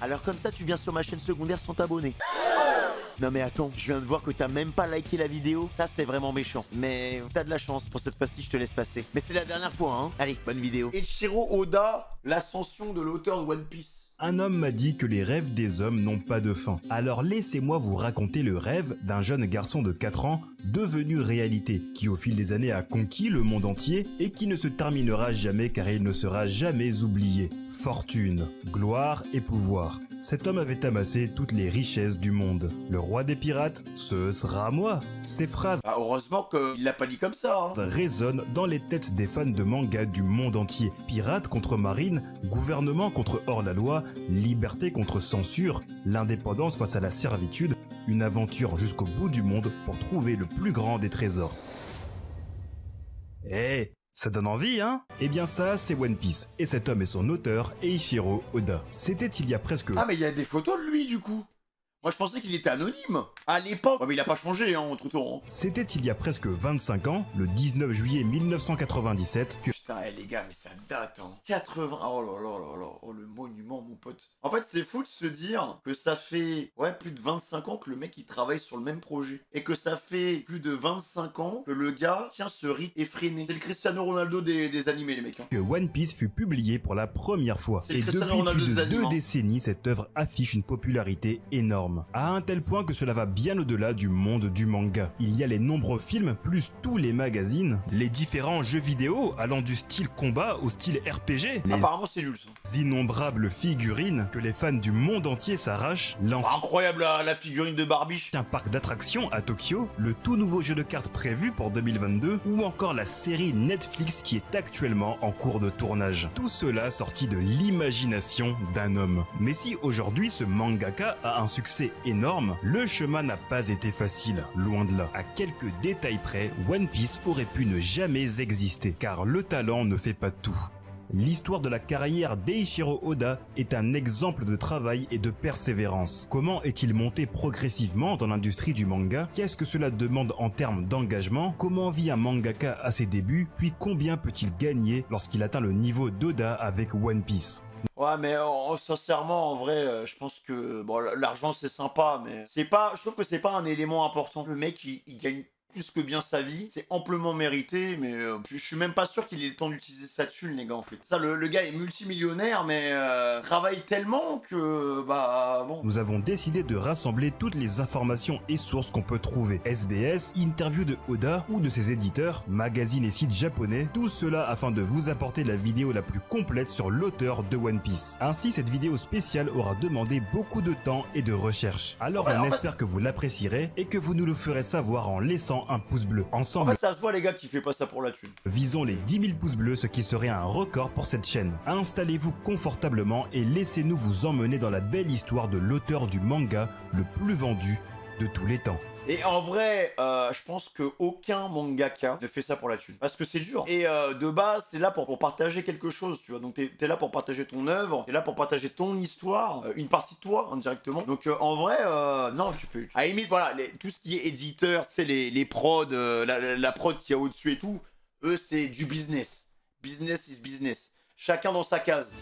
Alors comme ça, tu viens sur ma chaîne secondaire sans t'abonner. Non mais attends, je viens de voir que t'as même pas liké la vidéo. Ça, c'est vraiment méchant. Mais t'as de la chance, pour cette fois-ci, je te laisse passer. Mais c'est la dernière fois, hein. Allez, bonne vidéo. Eiichiro Oda, l'ascension de l'auteur de One Piece. Un homme m'a dit que les rêves des hommes n'ont pas de fin. Alors laissez-moi vous raconter le rêve d'un jeune garçon de 4 ans devenu réalité, qui au fil des années a conquis le monde entier et qui ne se terminera jamais car il ne sera jamais oublié. Fortune, gloire et pouvoir. Cet homme avait amassé toutes les richesses du monde. Le roi des pirates, ce sera moi. Ces phrases Ah, heureusement qu'il l'a pas dit comme ça, hein. résonnent dans les têtes des fans de manga du monde entier. Pirates contre marine, gouvernement contre hors-la-loi, liberté contre censure, l'indépendance face à la servitude, une aventure jusqu'au bout du monde pour trouver le plus grand des trésors. Ça donne envie, hein? Eh bien ça, c'est One Piece, et cet homme est son auteur, Eiichiro Oda. C'était il y a presque... Ah mais il y a des photos de lui du coup. Moi je pensais qu'il était anonyme. À l'époque. Ouais, mais il a pas changé, hein, entre temps. Hein. C'était il y a presque 25 ans, le 19 juillet 1997, que... Putain, les gars, mais ça date, hein. 80... Oh là là là là. Oh, le monument, mon pote. En fait, c'est fou de se dire que ça fait, ouais, plus de 25 ans que le mec, il travaille sur le même projet. Et que ça fait plus de 25 ans que le gars tient ce rythme effréné. C'est le Cristiano Ronaldo des animés, les mecs. Hein. Que One Piece fut publié pour la première fois. Et depuis plus de 2 décennies, cette œuvre affiche une popularité énorme. À un tel point que cela va bien au-delà du monde du manga. Il y a les nombreux films, plus tous les magazines, les différents jeux vidéo allant du style combat au style RPG, apparemment c'est nul ça. Les innombrables figurines que les fans du monde entier s'arrachent, incroyable la figurine de Barbie, un parc d'attractions à Tokyo, le tout nouveau jeu de cartes prévu pour 2022 ou encore la série Netflix qui est actuellement en cours de tournage. Tout cela sorti de l'imagination d'un homme. Mais si aujourd'hui ce mangaka a un succès énorme, le chemin n'a pas été facile, loin de là. À quelques détails près, One Piece aurait pu ne jamais exister, car le talent ne fait pas tout. L'histoire de la carrière d'Eiichiro Oda est un exemple de travail et de persévérance. Comment est-il monté progressivement dans l'industrie du manga? Qu'est-ce que cela demande en termes d'engagement? Comment vit un mangaka à ses débuts? Puis combien peut-il gagner lorsqu'il atteint le niveau d'Oda avec One Piece? Ouais mais sincèrement en vrai je pense que bon l'argent c'est sympa mais c'est pas, je trouve que c'est pas un élément important. Le mec il gagne plus que bien sa vie, c'est amplement mérité, mais je suis même pas sûr qu'il ait le temps d'utiliser sa thune les gars en fait. Ça le gars est multimillionnaire mais travaille tellement que bah bon. Nous avons décidé de rassembler toutes les informations et sources qu'on peut trouver. SBS, interview de Oda ou de ses éditeurs, magazines et sites japonais, tout cela afin de vous apporter la vidéo la plus complète sur l'auteur de One Piece. Ainsi cette vidéo spéciale aura demandé beaucoup de temps et de recherche. Alors on espère que vous l'apprécierez et que vous nous le ferez savoir en laissant un pouce bleu. Ensemble, en fait, ça se voit les gars qui fait pas ça pour la thune. Visons les 10 000 pouces bleus, ce qui serait un record pour cette chaîne. Installez-vous confortablement et laissez-nous vous emmener dans la belle histoire de l'auteur du manga le plus vendu de tous les temps. Et en vrai, je pense qu'aucun mangaka ne fait ça pour la thune. Parce que c'est dur. Et de base, c'est là pour partager quelque chose, tu vois. Donc t'es là pour partager ton œuvre, t'es là pour partager ton histoire, une partie de toi, indirectement. Donc en vrai, non, tu fais... À la limite, voilà, tout ce qui est éditeur, tu sais, les prods, la prod qu'il y a au-dessus et tout, eux, c'est du business. Business is business. Chacun dans sa case.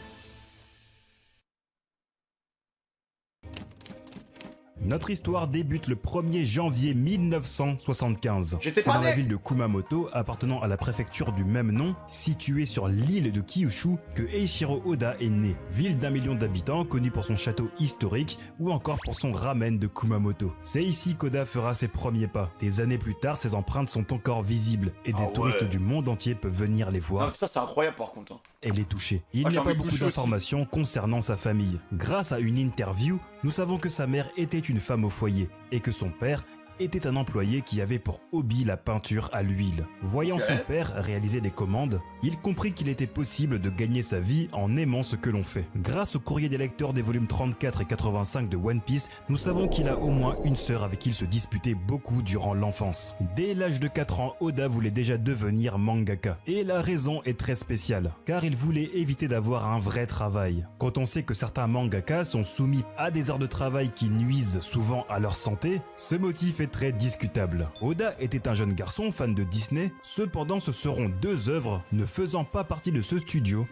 Notre histoire débute le 1er janvier 1975. C'est dans la ville de Kumamoto, appartenant à la préfecture du même nom, située sur l'île de Kyushu, que Eiichiro Oda est né. Ville d'1 million d'habitants, connue pour son château historique ou encore pour son ramen de Kumamoto. C'est ici qu'Oda fera ses premiers pas. Des années plus tard, ses empreintes sont encore visibles et des touristes du monde entier peuvent venir les voir. Non, ça c'est incroyable par contre. Hein. Et les toucher. Il n'y a pas beaucoup d'informations concernant sa famille. Grâce à une interview, nous savons que sa mère était une femme au foyer et que son père était un employé qui avait pour hobby la peinture à l'huile. Voyant son père réaliser des commandes, il comprit qu'il était possible de gagner sa vie en aimant ce que l'on fait. Grâce au courrier des lecteurs des volumes 34 et 85 de One Piece, nous savons qu'il a au moins une sœur avec qui il se disputait beaucoup durant l'enfance. Dès l'âge de 4 ans, Oda voulait déjà devenir mangaka. Et la raison est très spéciale, car il voulait éviter d'avoir un vrai travail. Quand on sait que certains mangakas sont soumis à des heures de travail qui nuisent souvent à leur santé, ce motif est très discutable. Oda était un jeune garçon fan de Disney, cependant ce seront 2 œuvres ne faisant pas partie de ce studio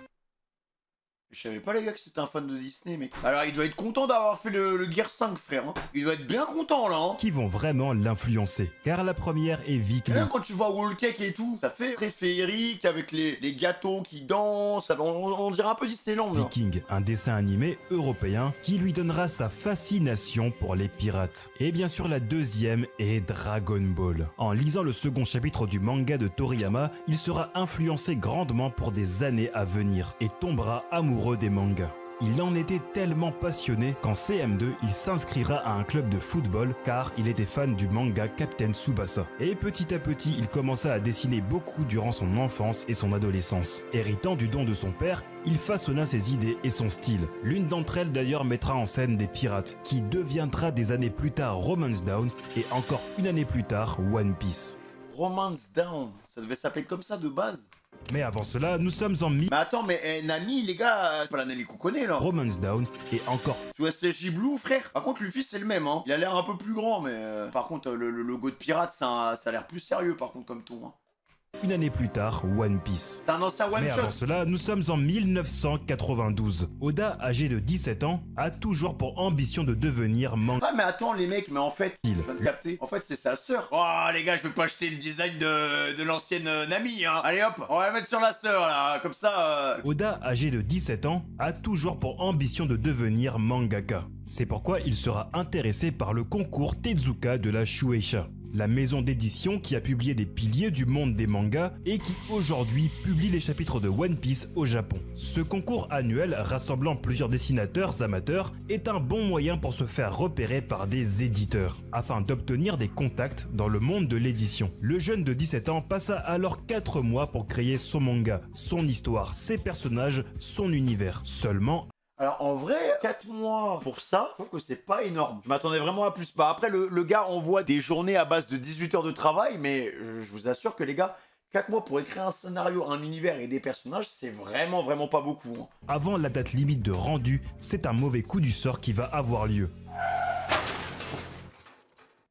Je savais pas les gars que c'était un fan de Disney, mec. Alors il doit être content d'avoir fait le Gear 5, frère. Hein. Il doit être bien content là. Hein. Qui vont vraiment l'influencer. Car la première est Vic. Même quand tu vois Wall Cake et tout, ça fait très féerique avec les gâteaux qui dansent. On dirait un peu Disneyland. Là. Viking, un dessin animé européen qui lui donnera sa fascination pour les pirates. Et bien sûr la deuxième est Dragon Ball. En lisant le second chapitre du manga de Toriyama, il sera influencé grandement pour des années à venir et tombera amoureux des mangas. Il en était tellement passionné qu'en CM2, il s'inscrira à un club de football car il était fan du manga Captain Tsubasa. Et petit à petit, il commença à dessiner beaucoup durant son enfance et son adolescence. Héritant du don de son père, il façonna ses idées et son style. L'une d'entre elles d'ailleurs mettra en scène des pirates, qui deviendra des années plus tard Romance Down et encore une année plus tard One Piece. Romance Down, ça devait s'appeler comme ça de base. Mais avant cela, nous sommes en Mais attends, mais Nami, les gars, c'est pas la Nami qu'on connaît là. Romance Down et encore. Tu vois, c'est Blue, frère. Par contre, Luffy, c'est le même, hein. Il a l'air un peu plus grand, mais par contre, le logo de pirate, ça a l'air plus sérieux, par contre, comme ton. Hein. Une année plus tard, One Piece. C'est un ancien one-shot. Mais avant cela, nous sommes en 1992. Oda, âgé de 17 ans, a toujours pour ambition de devenir manga. Ah mais attends les mecs, mais en fait, je viens de capter. En fait, c'est sa sœur. Oh les gars, je vais pas acheter le design de l'ancienne Nami, hein. Allez hop, on va mettre sur la sœur là, comme ça. Oda, âgé de 17 ans, a toujours pour ambition de devenir mangaka. C'est pourquoi il sera intéressé par le concours Tezuka de la Shueisha, la maison d'édition qui a publié des piliers du monde des mangas et qui aujourd'hui publie les chapitres de One Piece au Japon. Ce concours annuel rassemblant plusieurs dessinateurs amateurs est un bon moyen pour se faire repérer par des éditeurs, afin d'obtenir des contacts dans le monde de l'édition. Le jeune de 17 ans passa alors 4 mois pour créer son manga, son histoire, ses personnages, son univers. Seulement, alors en vrai, 4 mois pour ça, je trouve que c'est pas énorme. Je m'attendais vraiment à plus. Bah, après, le gars envoie des journées à base de 18 heures de travail, mais je vous assure que les gars, 4 mois pour écrire un scénario, un univers et des personnages, c'est vraiment pas beaucoup. Hein. Avant la date limite de rendu, c'est un mauvais coup du sort qui va avoir lieu.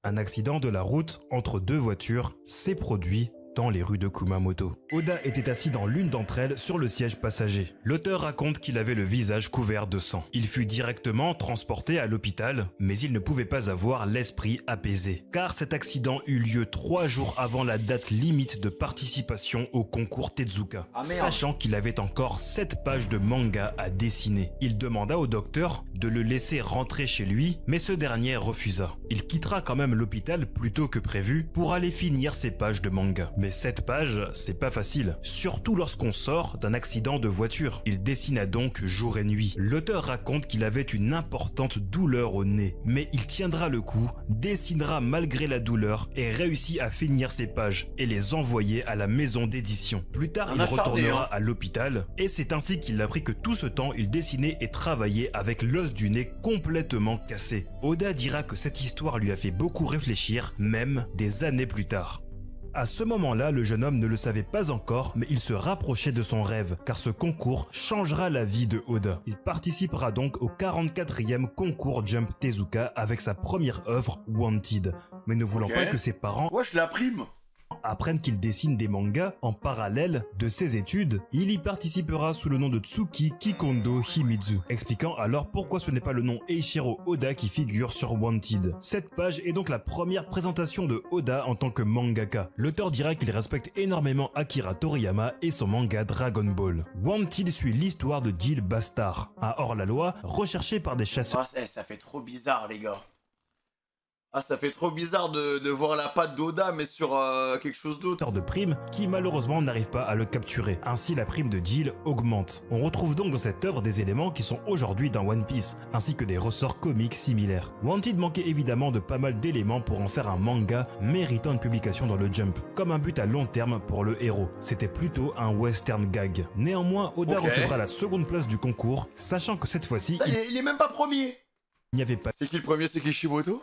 Un accident de la route entre deux voitures s'est produit dans les rues de Kumamoto. Oda était assis dans l'une d'entre elles sur le siège passager. L'auteur raconte qu'il avait le visage couvert de sang. Il fut directement transporté à l'hôpital, mais il ne pouvait pas avoir l'esprit apaisé, car cet accident eut lieu 3 jours avant la date limite de participation au concours Tezuka, sachant qu'il avait encore 7 pages de manga à dessiner. Il demanda au docteur de le laisser rentrer chez lui, mais ce dernier refusa. Il quittera quand même l'hôpital plus tôt que prévu pour aller finir ses pages de manga. Mais 7 pages, c'est pas facile, surtout lorsqu'on sort d'un accident de voiture. Il dessina donc jour et nuit. L'auteur raconte qu'il avait une importante douleur au nez, mais il tiendra le coup, dessinera malgré la douleur et réussit à finir ses pages et les envoyer à la maison d'édition. Plus tard, il retournera à l'hôpital et c'est ainsi qu'il apprit que tout ce temps, il dessinait et travaillait avec l'os du nez complètement cassé. Oda dira que cette histoire lui a fait beaucoup réfléchir, même des années plus tard. À ce moment-là, le jeune homme ne le savait pas encore, mais il se rapprochait de son rêve, car ce concours changera la vie de Oda. Il participera donc au 44e concours Jump Tezuka avec sa première œuvre, Wanted. Mais ne voulant pas que ses parents wesh, la prime apprennent qu'il dessine des mangas en parallèle de ses études, il y participera sous le nom de Tsuki Kikondo Himitsu, expliquant alors pourquoi ce n'est pas le nom Eiichiro Oda qui figure sur Wanted. Cette page est donc la première présentation de Oda en tant que mangaka. L'auteur dira qu'il respecte énormément Akira Toriyama et son manga Dragon Ball. Wanted suit l'histoire de Jill Bastard, un hors-la-loi recherché par des chasseurs. Ah, ça fait trop bizarre les gars. Ah, ça fait trop bizarre de voir la patte d'Oda mais sur quelque chose d'autre. De prime qui malheureusement n'arrive pas à le capturer. Ainsi la prime de Jill augmente. On retrouve donc dans cette œuvre des éléments qui sont aujourd'hui dans One Piece, ainsi que des ressorts comiques similaires. Wanted manquait évidemment de pas mal d'éléments pour en faire un manga méritant une publication dans le Jump, comme un but à long terme pour le héros. C'était plutôt un western gag. Néanmoins, Oda recevra la seconde place du concours, sachant que cette fois-ci, il est même pas premier. Il n'y avait pas. C'est qui le premier? C'est Kishimoto?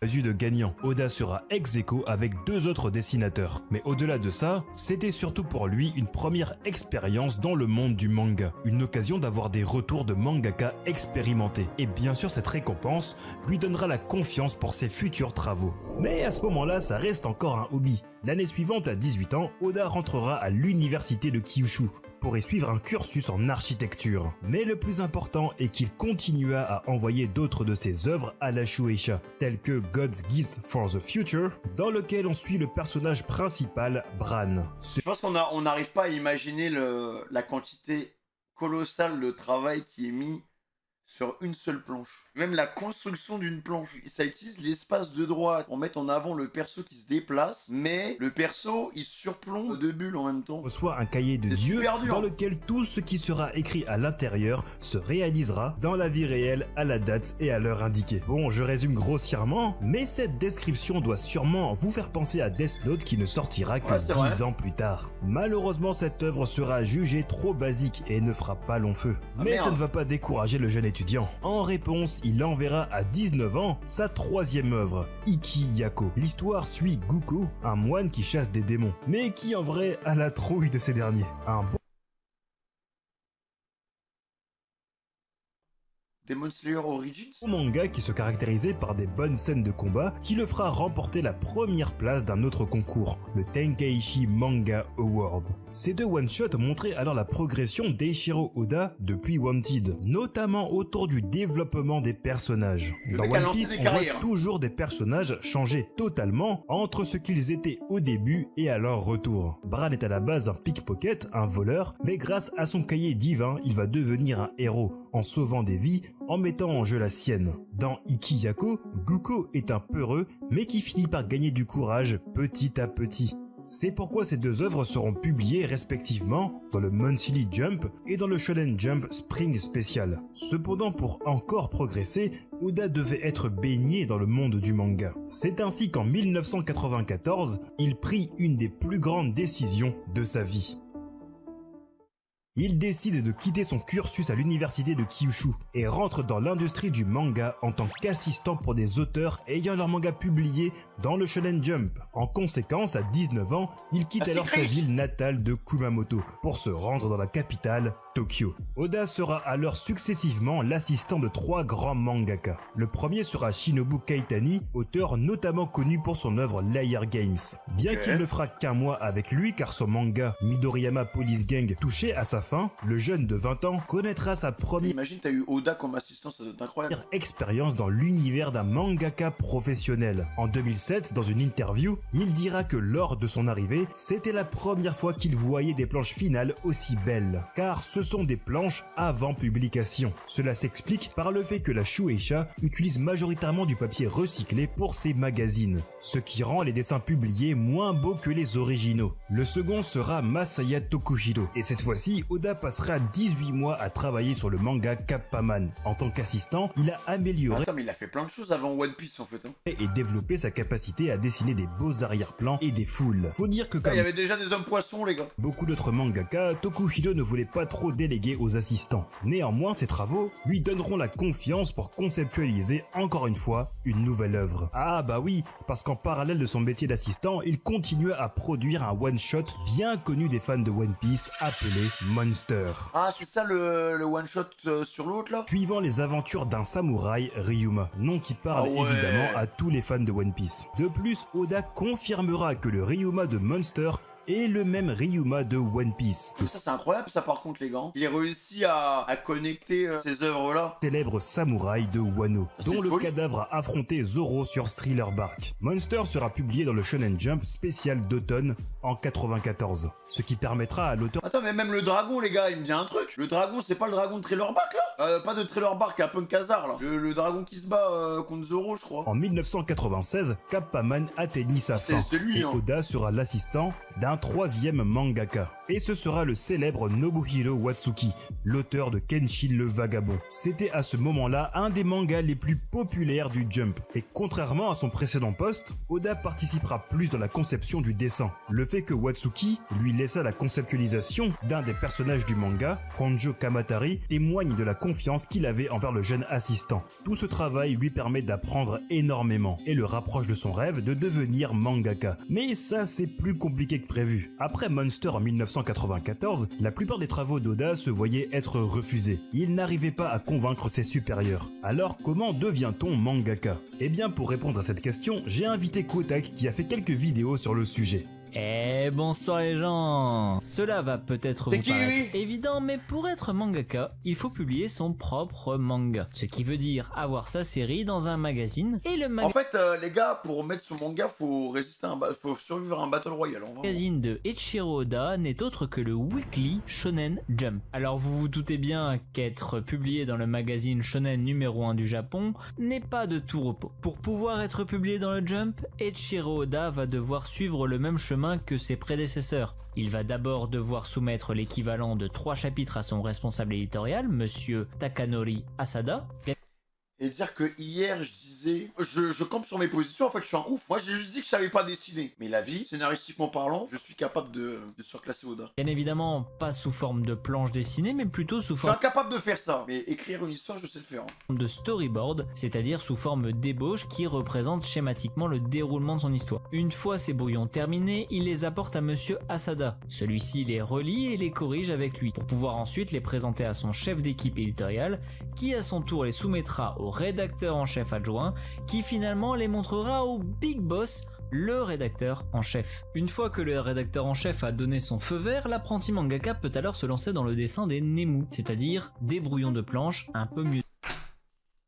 Vu de gagnant, Oda sera ex-aequo avec 2 autres dessinateurs. Mais au-delà de ça, c'était surtout pour lui une première expérience dans le monde du manga. Une occasion d'avoir des retours de mangaka expérimentés. Et bien sûr, cette récompense lui donnera la confiance pour ses futurs travaux. Mais à ce moment-là, ça reste encore un hobby. L'année suivante, à 18 ans, Oda rentrera à l'université de Kyushu. pour y suivre un cursus en architecture. Mais le plus important est qu'il continua à envoyer d'autres de ses œuvres à la Shueisha, telles que God's Gifts for the Future, dans lequel on suit le personnage principal, Bran. Je pense qu'on n'arrive pas à imaginer la quantité colossale de travail qui est mis sur une seule planche. Même la construction d'une planche, ça utilise l'espace de droite pour mettre en avant le perso qui se déplace, mais le perso il surplombe de bulles en même temps. Soit un cahier de Dieu dans lequel tout ce qui sera écrit à l'intérieur se réalisera dans la vie réelle à la date et à l'heure indiquée. Bon, je résume grossièrement, mais cette description doit sûrement vous faire penser à Death Note qui ne sortira que 10 ans plus tard. Malheureusement, cette œuvre sera jugée trop basique et ne fera pas long feu. Mais ça ne va pas décourager le jeune étudiant. En réponse, il enverra à 19 ans sa troisième œuvre, Iki Yako. L'histoire suit Guko, un moine qui chasse des démons, mais qui en vrai a la trouille de ces derniers. Un bon Demon Slayer Origins, manga qui se caractérisait par des bonnes scènes de combat qui le fera remporter la première place d'un autre concours, le Tenkaichi Manga Award. Ces deux one-shots montraient alors la progression d'Eiichiro Oda depuis Wanted, notamment autour du développement des personnages. Dans One Piece, on voit toujours des personnages changer totalement entre ce qu'ils étaient au début et à leur retour. Bran est à la base un pickpocket, un voleur, mais grâce à son cahier divin, il va devenir un héros, en sauvant des vies, en mettant en jeu la sienne. Dans Iki Yako, Guko est un peureux, mais qui finit par gagner du courage petit à petit. C'est pourquoi ces deux œuvres seront publiées respectivement dans le Monthly Jump et dans le Shonen Jump Spring Special. Cependant, pour encore progresser, Oda devait être baigné dans le monde du manga. C'est ainsi qu'en 1994, il prit une des plus grandes décisions de sa vie. Il décide de quitter son cursus à l'université de Kyushu et rentre dans l'industrie du manga en tant qu'assistant pour des auteurs ayant leur manga publié dans le Shonen Jump. En conséquence, à 19 ans, il quitte alors sa ville natale de Kumamoto pour se rendre dans la capitale, Tokyo. Oda sera alors successivement l'assistant de trois grands mangaka. Le premier sera Shinobu Kaitani, auteur notamment connu pour son œuvre Layer Games. Bien qu'il ne fera qu'un mois avec lui car son manga Midoriyama Police Gang touchait à sa fin, le jeune de 20 ans connaîtra sa première Imagine, t'as eu Oda comme assistant, ça doit être incroyable. Expérience dans l'univers d'un mangaka professionnel. En 2007, dans une interview, il dira que lors de son arrivée, c'était la première fois qu'il voyait des planches finales aussi belles, car ce sont des planches avant publication. Cela s'explique par le fait que la Shueisha utilise majoritairement du papier recyclé pour ses magazines, ce qui rend les dessins publiés moins beaux que les originaux. Le second sera Masaya Tokuhiro, et cette fois-ci, Oda passera 18 mois à travailler sur le manga Kappaman. En tant qu'assistant, il a amélioré mais il a fait plein de choses avant One Piece en fait. Et développé sa capacité à dessiner des beaux arrière-plans et des foules. Faut dire que comme il y avait déjà des hommes poissons les gars. Beaucoup d'autres mangaka, Tokuhiro ne voulait pas trop déléguer aux assistants. Néanmoins, ses travaux lui donneront la confiance pour conceptualiser encore une fois une nouvelle œuvre. Ah bah oui, parce qu'en parallèle de son métier d'assistant, il continua à produire un one-shot bien connu des fans de One Piece appelé Monster. Ah, c'est ça le one-shot sur l'autre là? Suivant les aventures d'un samouraï, Ryuma, nom qui parle évidemment à tous les fans de One Piece. De plus, Oda confirmera que le Ryuma de Monster et le même Ryuma de One Piece. Ça c'est incroyable ça par contre les gars. Il réussit à connecter ces œuvres là. Célèbre samouraï de Wano, dont le cadavre a affronté Zoro sur Thriller Bark. Monster sera publié dans le Shonen Jump spécial d'automne en 94, ce qui permettra à l'auteur... Attends mais même le dragon les gars, il me dit un truc. Le dragon c'est pas le dragon de Thriller Bark là? Pas de Thriller Bark, à Punk Hazard là. Le dragon qui se bat contre Zoro je crois. En 1996, Kappaman atteignit sa fin et Oda sera l'assistant d'un troisième mangaka. Et ce sera le célèbre Nobuhiro Watsuki, l'auteur de Kenshin le Vagabond. C'était à ce moment-là un des mangas les plus populaires du Jump. Et contrairement à son précédent poste, Oda participera plus dans la conception du dessin. Le fait que Watsuki lui laissa la conceptualisation d'un des personnages du manga, Honjo Kamatari, témoigne de la confiance qu'il avait envers le jeune assistant. Tout ce travail lui permet d'apprendre énormément et le rapproche de son rêve de devenir mangaka. Mais ça c'est plus compliqué que prévu. Après Monster en 1994, la plupart des travaux d'Oda se voyaient être refusés. Il n'arrivait pas à convaincre ses supérieurs. Alors comment devient-on mangaka? Eh bien pour répondre à cette question, j'ai invité Kotak qui a fait quelques vidéos sur le sujet. Eh bonsoir les gens. Cela va peut-être vous paraître évident, mais pour être mangaka, il faut publier son propre manga. Ce qui veut dire avoir sa série dans un magazine. Et le En fait, les gars, pour mettre son manga, faut faut survivre à un Battle Royale. Le magazine de Eiichiro Oda n'est autre que le Weekly Shonen Jump. Alors vous vous doutez bien qu'être publié dans le magazine Shonen numéro 1 du Japon n'est pas de tout repos. Pour pouvoir être publié dans le Jump, Eiichiro Oda va devoir suivre le même chemin que ses prédécesseurs. Il va d'abord devoir soumettre l'équivalent de 3 chapitres à son responsable éditorial, monsieur Takanori Asada. Et dire que hier je disais, je campe sur mes positions, en fait je suis un ouf. Moi j'ai juste dit que je savais pas dessiner. Mais la vie, scénaristiquement parlant, je suis capable de surclasser Oda. Bien évidemment, pas sous forme de planche dessinée, mais plutôt sous forme... Je suis incapable de faire ça, mais écrire une histoire, je sais le faire. De storyboard, c'est-à-dire sous forme d'ébauche qui représente schématiquement le déroulement de son histoire. Une fois ces brouillons terminés, il les apporte à monsieur Asada. Celui-ci les relie et les corrige avec lui, pour pouvoir ensuite les présenter à son chef d'équipe éditoriale, qui à son tour les soumettra au rédacteur en chef adjoint, qui finalement les montrera au big boss, le rédacteur en chef. Une fois que le rédacteur en chef a donné son feu vert, l'apprenti mangaka peut alors se lancer dans le dessin des nemu, c'est-à-dire des brouillons de planches un peu mieux.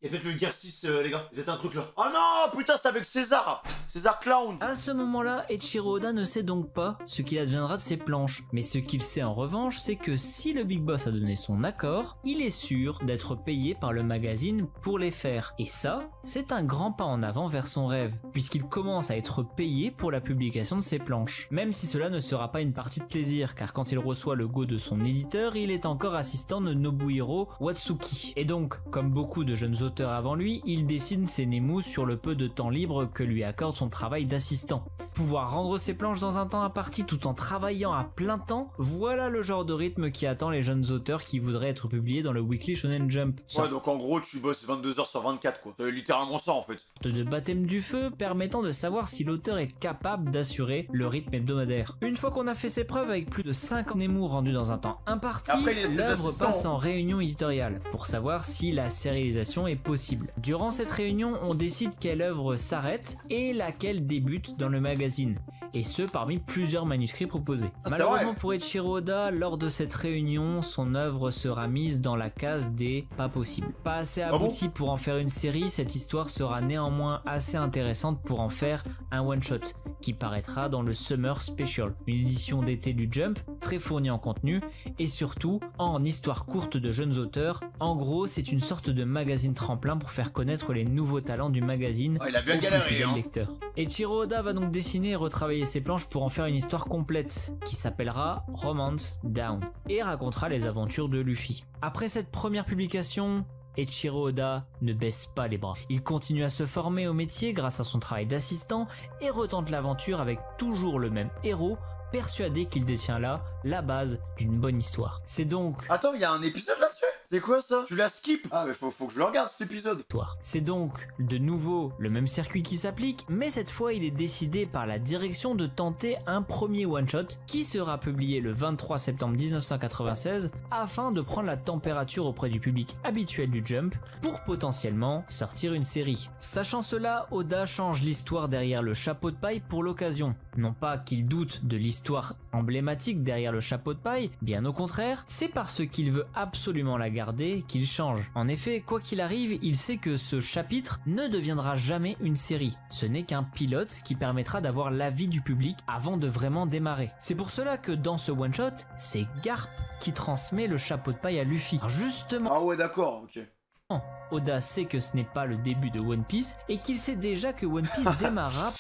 Il y a peut-être le Gear 6, les gars. Il y a peut-être un truc là. Oh non, putain, c'est avec César. César Clown. À ce moment-là, Eiichiro Oda ne sait donc pas ce qu'il adviendra de ses planches. Mais ce qu'il sait en revanche, c'est que si le Big Boss a donné son accord, il est sûr d'être payé par le magazine pour les faire. Et ça, c'est un grand pas en avant vers son rêve, puisqu'il commence à être payé pour la publication de ses planches. Même si cela ne sera pas une partie de plaisir, car quand il reçoit le go de son éditeur, il est encore assistant de Nobuhiro Watsuki. Et donc, comme beaucoup de jeunes auteurs avant lui, il dessine ses nemu sur le peu de temps libre que lui accorde son travail d'assistant. Pouvoir rendre ses planches dans un temps imparti tout en travaillant à plein temps, voilà le genre de rythme qui attend les jeunes auteurs qui voudraient être publiés dans le Weekly Shonen Jump. Ouais, donc en gros, tu bosses 22 heures sur 24, quoi. C'est littéralement ça, en fait. De baptême du feu permettant de savoir si l'auteur est capable d'assurer le rythme hebdomadaire. Une fois qu'on a fait ses preuves avec plus de 50 nemu rendus dans un temps imparti, l'œuvre passe en réunion éditoriale pour savoir si la sérialisation est possible. Durant cette réunion, on décide quelle œuvre s'arrête et laquelle débute dans le magazine, et ce parmi plusieurs manuscrits proposés. Malheureusement pour Eiichiro Oda, lors de cette réunion, son œuvre sera mise dans la case des pas possibles. Pas assez abouti pour en faire une série, cette histoire sera néanmoins assez intéressante pour en faire un one-shot, qui paraîtra dans le Summer Special, une édition d'été du Jump, très fournie en contenu, et surtout en histoire courte de jeunes auteurs. En gros, c'est une sorte de magazine tremplin pour faire connaître les nouveaux talents du magazine il a bien galéré, aux lecteurs. Eiichiro Oda va donc dessiner et retravailler ses planches pour en faire une histoire complète, qui s'appellera Romance Down, et racontera les aventures de Luffy. Après cette première publication, Eiichiro Oda ne baisse pas les bras. Il continue à se former au métier grâce à son travail d'assistant et retente l'aventure avec toujours le même héros, persuadé qu'il détient là la base d'une bonne histoire. C'est donc... Attends, il y a un épisode là-dessus? C'est quoi ça? Tu la skip? Ah mais faut que je le regarde cet épisode. C'est donc de nouveau le même circuit qui s'applique, mais cette fois il est décidé par la direction de tenter un premier one-shot qui sera publié le 23 septembre 1996 afin de prendre la température auprès du public habituel du Jump pour potentiellement sortir une série. Sachant cela, Oda change l'histoire derrière le chapeau de paille pour l'occasion. Non pas qu'il doute de l'histoire emblématique derrière le chapeau de paille, bien au contraire, c'est parce qu'il veut absolument la garder qu'il change. En effet, quoi qu'il arrive, il sait que ce chapitre ne deviendra jamais une série. Ce n'est qu'un pilote qui permettra d'avoir l'avis du public avant de vraiment démarrer. C'est pour cela que dans ce one-shot, c'est Garp qui transmet le chapeau de paille à Luffy. Justement. Ah ouais, d'accord, ok. Oda sait que ce n'est pas le début de One Piece et qu'il sait déjà que One Piece démarrera.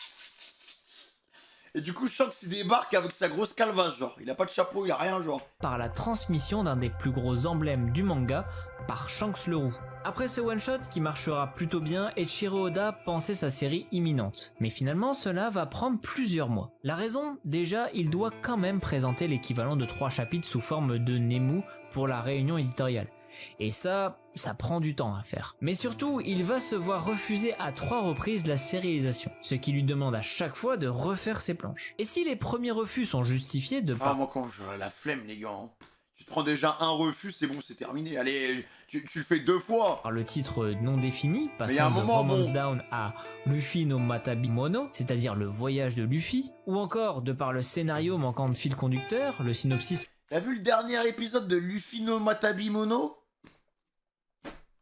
Et du coup, Shanks il débarque avec sa grosse calvasse, genre. Il a pas de chapeau, il a rien, genre. Par la transmission d'un des plus gros emblèmes du manga par Shanks le Roux. Après ce one-shot qui marchera plutôt bien, Eiichiro Oda pensait sa série imminente. Mais finalement, cela va prendre plusieurs mois. La raison, déjà, il doit quand même présenter l'équivalent de 3 chapitres sous forme de nemu pour la réunion éditoriale. Et ça prend du temps à faire. Mais surtout, il va se voir refuser à 3 reprises la sérialisation, ce qui lui demande à chaque fois de refaire ses planches. Et si les premiers refus sont justifiés de par... Ah, moi quand j'aurai la flemme, les gars, hein. prends déjà un refus, c'est bon, c'est terminé. Allez, tu le fais 2 fois. Par le titre non défini, passant de Romance Down à Luffy no Matabi Mono, c'est-à-dire le voyage de Luffy, ou encore de par le scénario manquant de fil conducteur, le synopsis... T'as vu le dernier épisode de Luffy no Matabi Mono ?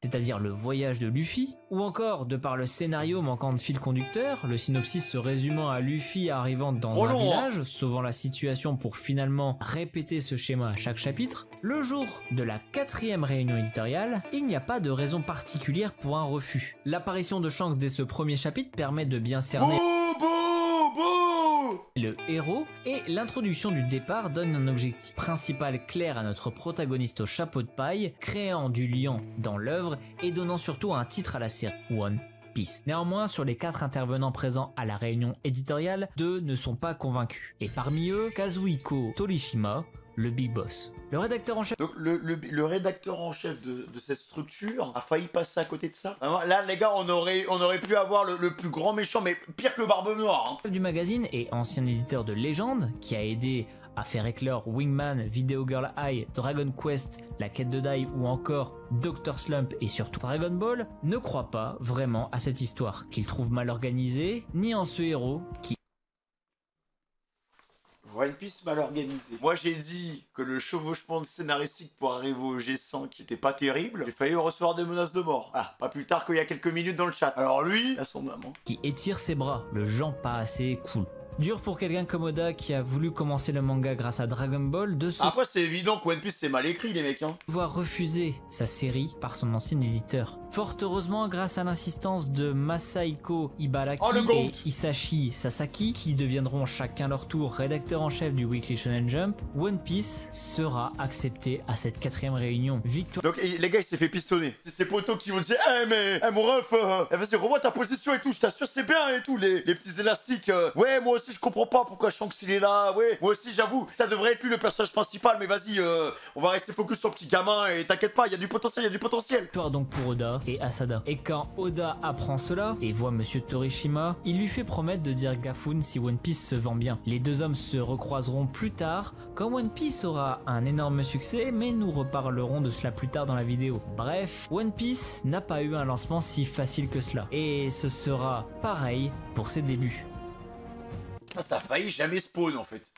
C'est-à-dire le voyage de Luffy, ou encore de par le scénario manquant de fil conducteur, le synopsis se résumant à Luffy arrivant dans un village, sauvant la situation pour finalement répéter ce schéma à chaque chapitre. Le jour de la 4e réunion éditoriale, il n'y a pas de raison particulière pour un refus. L'apparition de Shanks dès ce premier chapitre permet de bien cerner le héros, et l'introduction du départ donne un objectif principal clair à notre protagoniste au chapeau de paille, créant du lien dans l'œuvre et donnant surtout un titre à la série, One Piece. Néanmoins, sur les 4 intervenants présents à la réunion éditoriale, 2 ne sont pas convaincus, et parmi eux, Kazuhiko Torishima, le Big Boss. Le rédacteur en chef... Donc le rédacteur en chef de cette structure a failli passer à côté de ça. Vraiment, là les gars, on aurait pu avoir le plus grand méchant, mais pire que Barbe Noire. Du magazine et ancien éditeur de légende, qui a aidé à faire éclore Wingman, Video Girl Eye, Dragon Quest, La Quête de Dai ou encore Dr. Slump et surtout Dragon Ball, ne croit pas vraiment à cette histoire, qu'il trouve mal organisée, ni en ce héros qui... One Piece mal organisé. Moi j'ai dit que le chevauchement de scénaristique pour arriver au G100 qui était pas terrible, j'ai failli recevoir des menaces de mort. Ah, pas plus tard qu'il y a quelques minutes dans le chat. Alors lui, à son maman. Qui étire ses bras, le genre pas assez cool. Dur pour quelqu'un comme Oda qui a voulu commencer le manga grâce à Dragon Ball de se... Après c'est évident que One Piece c'est mal écrit les mecs voir refuser sa série par son ancien éditeur. Fort heureusement, grâce à l'insistance de Masahiko Ibaraki et Hisashi Sasaki, qui deviendront chacun leur tour rédacteurs en chef du Weekly Shonen Jump, One Piece sera accepté à cette 4e réunion. Victoire. Donc les gars il s'est fait pistonner. C'est ses potos qui vont dire mon ref, vas-y revois ta position et tout, je t'assure c'est bien et tout, les petits élastiques, ouais moi aussi je comprends pas pourquoi Shanks il est là, ouais, moi aussi j'avoue, ça devrait être lui le personnage principal, mais vas-y, on va rester focus sur le petit gamin et t'inquiète pas, il y a du potentiel, il y a du potentiel. Victoire donc pour Oda et Asada. Et quand Oda apprend cela et voit Monsieur Torishima, il lui fait promettre de dire Gafun si One Piece se vend bien. Les deux hommes se recroiseront plus tard quand One Piece aura un énorme succès, mais nous reparlerons de cela plus tard dans la vidéo. Bref, One Piece n'a pas eu un lancement si facile que cela, et ce sera pareil pour ses débuts. Ça a failli jamais spawn en fait.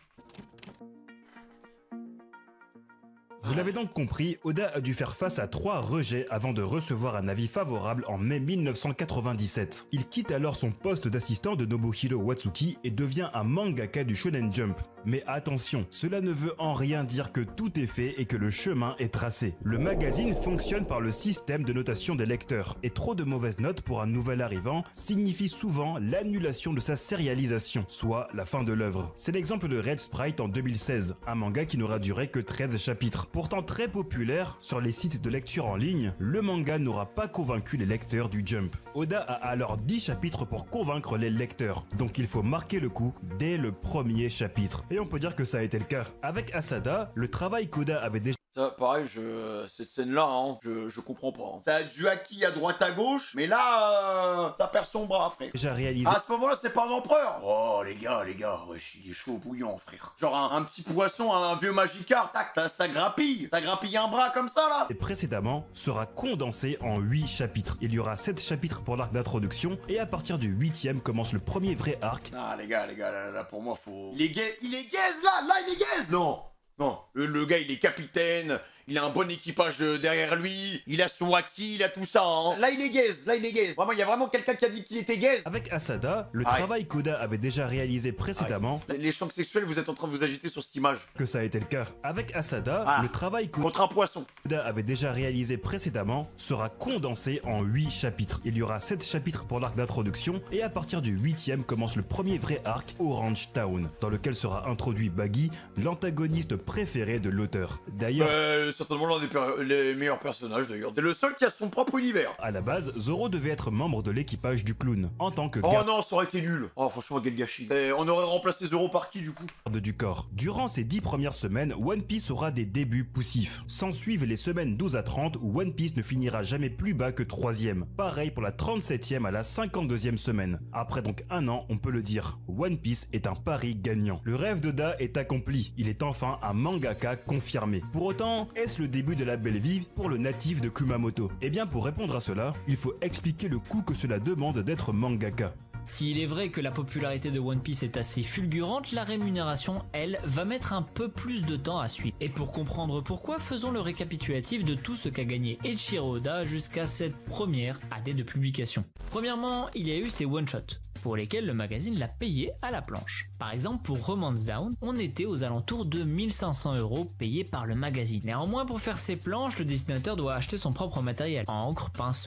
Vous l'avez donc compris, Oda a dû faire face à 3 rejets avant de recevoir un avis favorable en mai 1997. Il quitte alors son poste d'assistant de Nobuhiro Watsuki et devient un mangaka du Shonen Jump. Mais attention, cela ne veut en rien dire que tout est fait et que le chemin est tracé. Le magazine fonctionne par le système de notation des lecteurs, et trop de mauvaises notes pour un nouvel arrivant signifie souvent l'annulation de sa sérialisation, soit la fin de l'œuvre. C'est l'exemple de Red Sprite en 2016, un manga qui n'aura duré que 13 chapitres. Pourtant très populaire sur les sites de lecture en ligne, le manga n'aura pas convaincu les lecteurs du Jump. Oda a alors 10 chapitres pour convaincre les lecteurs, donc il faut marquer le coup dès le premier chapitre. Et on peut dire que ça a été le cas. Avec Asada, le travail qu'Oda avait déjà... Ça, pareil, cette scène-là, hein, je comprends pas. Ça a du acquis à droite à gauche, mais là, ça perd son bras, frère. Déjà réalisé. À ce moment-là, c'est pas un empereur. Oh, les gars, wesh, il est chaud au bouillon, frère. Genre un petit poisson, un vieux Magikarp, tac, ça grappille. Ça grappille un bras comme ça, là. Et précédemment, sera condensé en 8 chapitres. Il y aura 7 chapitres pour l'arc d'introduction, et à partir du 8e commence le premier vrai arc. Ah, les gars, là, pour moi, faut... Il est gaze, là, il est gaze. Non, le gars il est capitaine, il a un bon équipage derrière lui, il a son acquis, il a tout ça, hein. Là il est gaze. Vraiment, il y a vraiment quelqu'un qui a dit qu'il était gaze. Avec Asada, le travail qu'Oda avait déjà réalisé précédemment... Les Shanks sexuels, vous êtes en train de vous agiter sur cette image. Que ça a été le cas. Avec Asada, le travail contre un poisson. Oda avait déjà réalisé précédemment sera condensé en 8 chapitres. Il y aura 7 chapitres pour l'arc d'introduction, et à partir du 8e commence le premier vrai arc, Orange Town, dans lequel sera introduit Baggy, l'antagoniste préféré de l'auteur. D'ailleurs... C'est certainement l'un des meilleurs personnages d'ailleurs. C'est le seul qui a son propre univers. À la base, Zoro devait être membre de l'équipage du clown, en tant que Oh non, ça aurait été nul. Oh franchement, quel gâchis. On aurait remplacé Zoro par qui du coup? Du corps. Durant ces 10 premières semaines, One Piece aura des débuts poussifs. S'en suivent les semaines 12 à 30 où One Piece ne finira jamais plus bas que 3ème. Pareil pour la 37ème à la 52ème semaine. Après donc un an, on peut le dire, One Piece est un pari gagnant. Le rêve d'Oda est accompli. Il est enfin un mangaka confirmé. Pour autant, est-ce le début de la belle vie pour le natif de Kumamoto? Eh bien, pour répondre à cela, il faut expliquer le coût que cela demande d'être mangaka. S'il est vrai que la popularité de One Piece est assez fulgurante, la rémunération, elle, va mettre un peu plus de temps à suivre. Et pour comprendre pourquoi, faisons le récapitulatif de tout ce qu'a gagné Eiichiro Oda jusqu'à cette première année de publication. Premièrement, il y a eu ses one-shots, pour lesquels le magazine l'a payé à la planche. Par exemple, pour Romance Down, on était aux alentours de 1500 € payés par le magazine. Néanmoins, pour faire ses planches, le dessinateur doit acheter son propre matériel, encre, pinceau,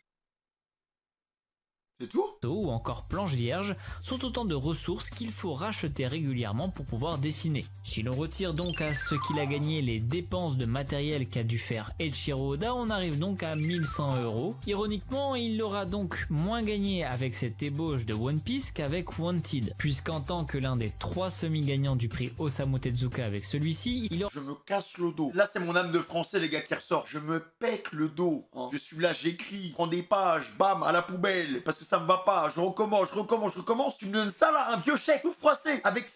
c'est tout? Ou encore planches vierges sont autant de ressources qu'il faut racheter régulièrement pour pouvoir dessiner. Si l'on retire donc à ce qu'il a gagné les dépenses de matériel qu'a dû faire Eiichiro Oda, on arrive donc à 1100 €. Ironiquement, il aura donc moins gagné avec cette ébauche de One Piece qu'avec Wanted, puisqu'en tant que l'un des 3 semi-gagnants du prix Osamu Tezuka avec celui-ci, il aura... Je me casse le dos. Là, c'est mon âme de français, les gars, qui ressort. Je me pète le dos. Hein. Je suis là, j'écris, prends des pages, bam, à la poubelle, parce que ça me va pas. Je recommence, tu me donnes ça là, un vieux chèque tout froissé, avec...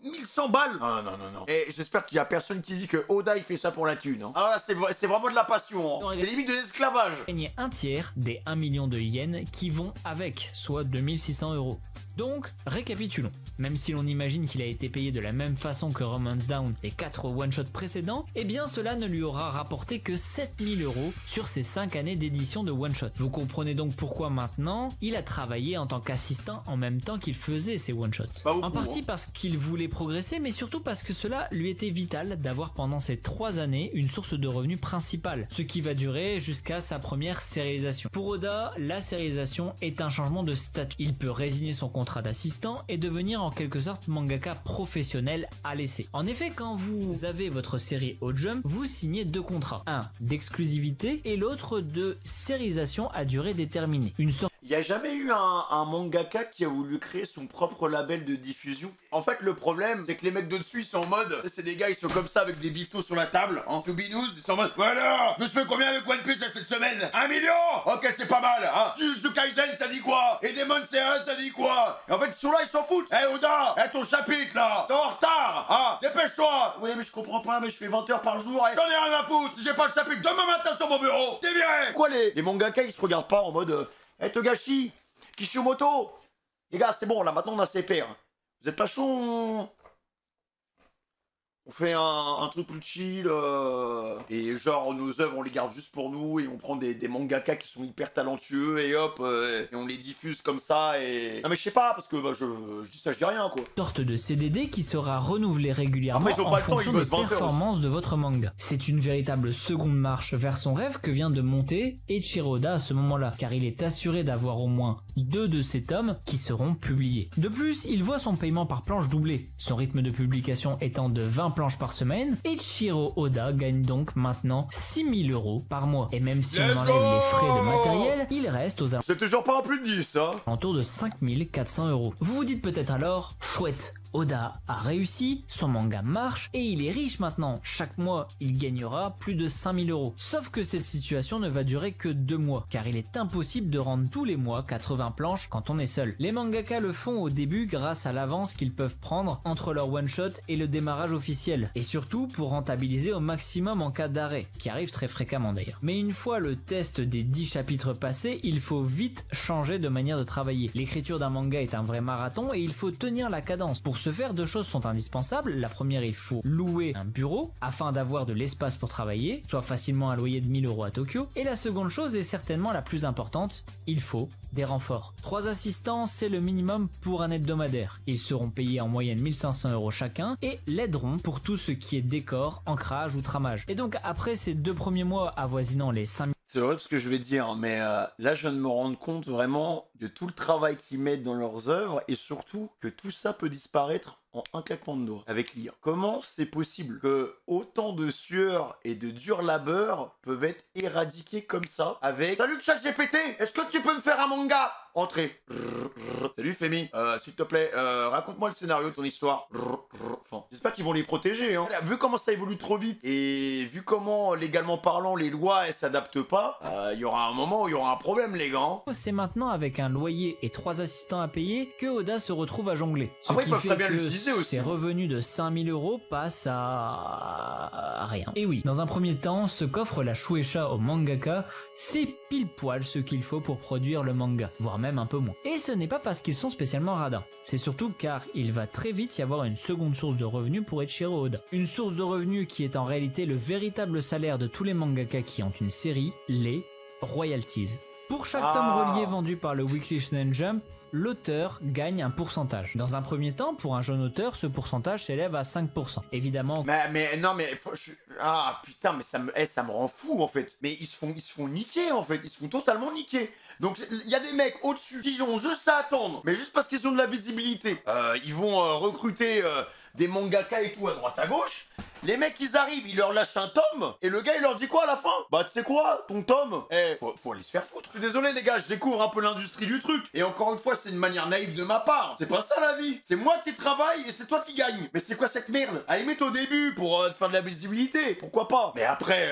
1100 balles. Non. Et j'espère qu'il y a personne qui dit que Oda il fait ça pour la thune. Hein. Alors là, c'est vraiment de la passion. Hein. C'est limite de l'esclavage. Gagner un tiers des 1 million de yens qui vont avec, soit 2600 €. Donc, récapitulons. Même si l'on imagine qu'il a été payé de la même façon que Romance Down et 4 one-shots précédents, eh bien cela ne lui aura rapporté que 7000 € sur ses 5 années d'édition de one-shot. Vous comprenez donc pourquoi maintenant, il a travaillé en tant qu'assistant en même temps qu'il faisait ses one-shots. En partie parce qu'il voulait progresser, mais surtout parce que cela lui était vital d'avoir pendant ces 3 années une source de revenus principale, ce qui va durer jusqu'à sa première sérialisation. Pour Oda, la sérialisation est un changement de statut. Il peut résigner son contrat d'assistant et devenir en quelque sorte mangaka professionnel à l'essai. En effet, quand vous avez votre série au Jump, vous signez 2 contrats, un d'exclusivité et l'autre de sérialisation à durée déterminée. Une sorte... Il n'y a jamais eu un mangaka qui a voulu créer son propre label de diffusion. En fait, le problème, c'est que les mecs de dessus, ils sont en mode... C'est des gars, ils sont comme ça, avec des biftos sur la table, en Subinous, ils sont en mode... Voilà, je me suis fait combien avec One Piece cette semaine? 1 million. Ok, c'est pas mal, hein. Jujutsu Kaisen, ça dit quoi? Et Demon Slayer, ça dit quoi? Et en fait, ils sont là, ils s'en foutent. Eh Oda, ton chapitre, là, t'es en retard, hein. Dépêche-toi. Oui, mais je comprends pas, mais je fais 20 heures par jour, J'en ai rien à foutre. Si j'ai pas le chapitre demain matin sur mon bureau, t'es viré. Pourquoi les mangaka, ils se regardent pas en mode... Togashi, Kishimoto, les gars, c'est bon, là, maintenant on a ses pairs. Vous êtes pas chaud? On fait un truc plus chill, et genre nos œuvres on les garde juste pour nous et on prend des mangaka qui sont hyper talentueux et hop, et on les diffuse comme ça et... Non mais je sais pas, parce que bah, je dis ça, je dis rien quoi. Sorte de CDD qui sera renouvelé régulièrement en fonction des performances de votre manga. C'est une véritable seconde marche vers son rêve que vient de monter Eiichiro Oda à ce moment-là, car il est assuré d'avoir au moins 2 de ces tomes qui seront publiés. De plus, il voit son paiement par planche doubler, son rythme de publication étant de 20 planches par semaine, Eiichiro Oda gagne donc maintenant 6000 € par mois. Et même si on enlève les frais de matériel, il reste aux c'est toujours pas un plus de 10, hein. alentours de 5400 €. Vous vous dites peut-être alors, chouette, Oda a réussi, son manga marche et il est riche maintenant. Chaque mois, il gagnera plus de 5000 €. Sauf que cette situation ne va durer que 2 mois, car il est impossible de rendre tous les mois 80 planches quand on est seul. Les mangaka le font au début grâce à l'avance qu'ils peuvent prendre entre leur one-shot et le démarrage officiel, et surtout pour rentabiliser au maximum en cas d'arrêt, qui arrive très fréquemment d'ailleurs. Mais une fois le test des 10 chapitres passés, il faut vite changer de manière de travailler. L'écriture d'un manga est un vrai marathon et il faut tenir la cadence. Pour ce faire, 2 choses sont indispensables. La première, il faut louer un bureau afin d'avoir de l'espace pour travailler, soit facilement un loyer de 1000 € à Tokyo. Et la seconde chose, et certainement la plus importante, il faut des renforts. 3 assistants, c'est le minimum pour un hebdomadaire. Ils seront payés en moyenne 1500 € chacun et l'aideront pour tout ce qui est décor, ancrage ou tramage. Et donc après ces 2 premiers mois avoisinant les 5000... C'est horrible ce que je vais dire, mais là je viens de me rendre compte vraiment de tout le travail qu'ils mettent dans leurs œuvres et surtout que tout ça peut disparaître en un claquement de doigts avec l'IA. Comment c'est possible que autant de sueur et de dur labeur peuvent être éradiqués comme ça avec... Salut ChatGPT, est-ce que tu peux me faire un manga? Entrez. Salut Femi, s'il te plaît, raconte-moi le scénario de ton histoire. Enfin, j'espère qu'ils vont les protéger, hein. Vu comment ça évolue trop vite et vu comment, légalement parlant, les lois elles s'adaptent pas, il y aura un moment où il y aura un problème, les gars. Hein. C'est maintenant avec un loyer et 3 assistants à payer que Oda se retrouve à jongler. Ce Après, qui fait que ses revenus de 5000 € passent à rien. Et oui, dans un premier temps, ce qu'offre la Shueisha au mangaka, c'est pile poil ce qu'il faut pour produire le manga, voire même un peu moins. Et ce n'est pas parce qu'ils sont spécialement radins, c'est surtout car il va très vite y avoir une seconde source de revenus pour Eiichiro Oda. Une source de revenus qui est en réalité le véritable salaire de tous les mangaka qui ont une série, les royalties. Pour chaque tome relié vendu par le Weekly Shonen Jump, l'auteur gagne un pourcentage. Dans un premier temps, pour un jeune auteur, ce pourcentage s'élève à 5%. Évidemment... Ah putain, mais ça me rend fou en fait. Mais ils se font niquer en fait, ils se font totalement niquer. Donc il y a des mecs au-dessus qui ont juste à attendre, mais juste parce qu'ils ont de la visibilité. Ils vont recruter des mangaka et tout à droite à gauche. Les mecs ils arrivent, ils leur lâchent un tome et le gars il leur dit quoi à la fin? Bah tu sais quoi, ton tome, faut aller se faire foutre. Je suis désolé les gars, je découvre un peu l'industrie du truc. Et encore une fois c'est une manière naïve de ma part. C'est pas ça la vie. C'est moi qui travaille et c'est toi qui gagne. Mais c'est quoi cette merde? À limite au début pour faire de la visibilité, pourquoi pas. Mais après